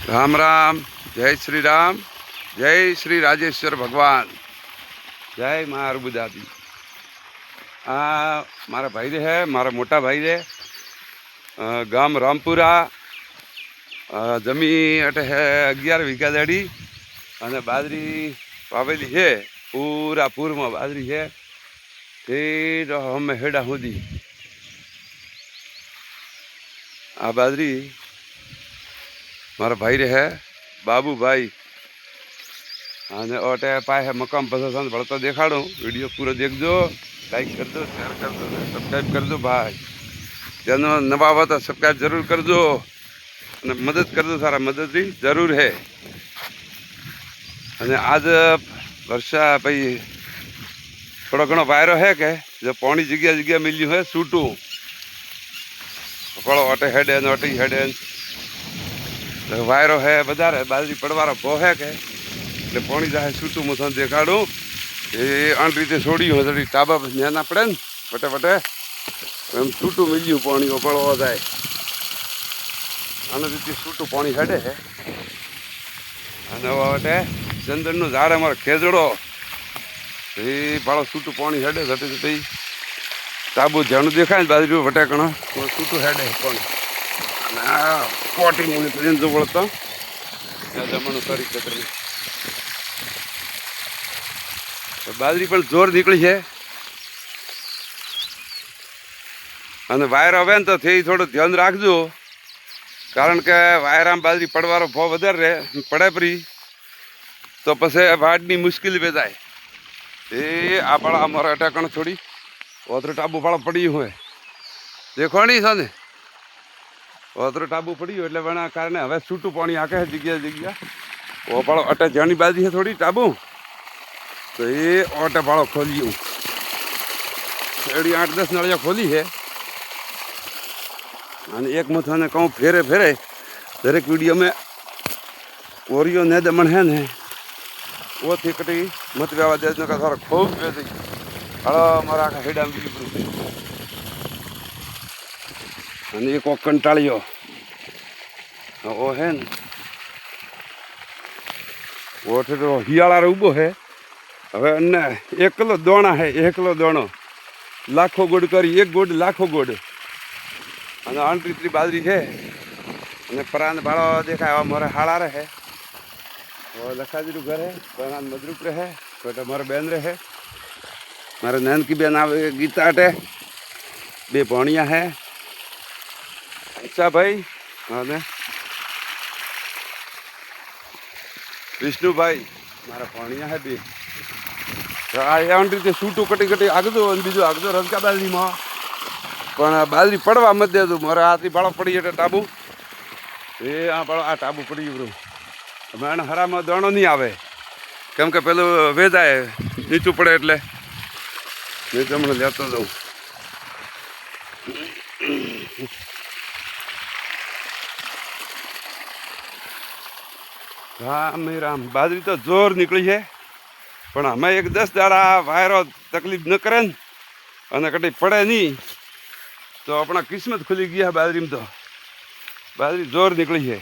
राम राम। जय श्री राम। जय श्री राजेश्वर भगवान। जय माँ अरबुदा दी। आ मारा भाई रे है, मारा मोटा भाई रे। गाम रामपुरा। जमी अटे है 11 वीघा दाड़ी अने बाजरी वावेली है। पूरा पूर में बाजरी है। फिर हम हेड़ा हुदी आ बाजरी मारा भाई रे है बाबू भाई। અને ઓટે પાહે મકામ પસંદ ભળતો દેખાડું। વિડીયો પૂરો દેખજો, લાઈક कर दो, शेयर कर दो, सब्सक्राइब कर दो भाई। चैनल नवा हो तो सब्सक्राइब जरूर कर दो અને મદદ कर दो। सारा मदद भी जरूर है। અને आज वर्षा भाई थोड़ा घणो वायरो है के जो पानी जगह जगह मिल्यू है सूटू फड़ो ओटे हेडे ओटी हेडे वायरो है बधारे बाजरी पड़वारो भो है के એટલે પાણી જાય છૂટું મોસમ દેખાડું એ આ રીતે છોડ્યું હોય ટાબા ન્યા પડે ને વટે વટે એમ છૂટું મિલ્યું પાણી ઓપળવા જાય આને રીતે છૂટું પાણી હેડે અને વટે ચંદનનું ઝાડ અમારો ખેજડો એ ભાળો છૂટું પાણી હેડે જતે જતે ટાબુ જાણું દેખાય ને બાજુ વટે કણો છૂટું હેડે પાણી અને આ પોટી મૂકી જો વળતો જમણું કરી ચક્ર बाजरी पर जोर निकली है અને વાયર આવે ને તો થઈ થોડું ધ્યાન રાખજો કારણ કે વાયરામાં બાજરી પડવાનો ભાવ વધારે રહે પડે પરી તો પછી વાડની મુશ્કેલી પેદાય એ આપણા અમારા અટાકણ થોડી ઓતરો ટાબુ ફાળો પડી હોય દેખો નહીં છે ને ઓતરો ટાબુ પડ્યું એટલે એના કારણે હવે છૂટું પાણી આકે જગ્યા જગ્યા ઓપાળો અટા જાણી બાજી છે થોડી ટાબુ तो ये ऑटो भाड़ो खोलियो एडी 8-10 नलिया खोली है અને एक मथा ने कहूँ फेरे फेरे दरेक वीडियो में ओरियो ने दमन है ने वो थी कटी मत व्यवा दे का सारा खूब बेदी हलो मारा का हेडा में बीपरू અને એક કંટાળ્યો ओ है ने वो तो हियाला ऊबो है હવે અને એકલો દોણા હે એકલો દોણો લાખો ગોડ કરી એક ગોડ લાખો ગોડ અને આંતરી બાજરી છે અને પરાન ભાળો દેખાય મારે હાળા રહે લખાજીનું ઘર હે પરાન મદરૂપ રહે તો મારા બેન રહે મારા નંદ की બેન આવે ગીતા અટે બે ભણિયા હે અચ્છા ભાઈ અને વિષ્ણુભાઈ મારા ભણિયા હે બે આ રીતે છૂટું કટી કટી આગજો અને બીજું આગજો રજકા બાજરીમાં પણ બાજરી પડવા મત દેતું મારે હાથી ભાળો પડી એટલે ટાબુ એ આ ભાળો આ ટાબુ પડી ગયું અમે એને હરામાં દાણો નહીં આવે કેમ કે પેલું વેચાય નીચું પડે એટલે નહીં તમને લેતો જાઉં રામ રામ બાજરી તો જોર નીકળી છે પણ અમે એક 10 દાડા વાયરો તકલીફ ન કરે ને અને કટી પડે નહીં તો આપણા કિસ્મત ખુલી ગયા બાજરીમાં તો બાજરી જોર નીકળી છે।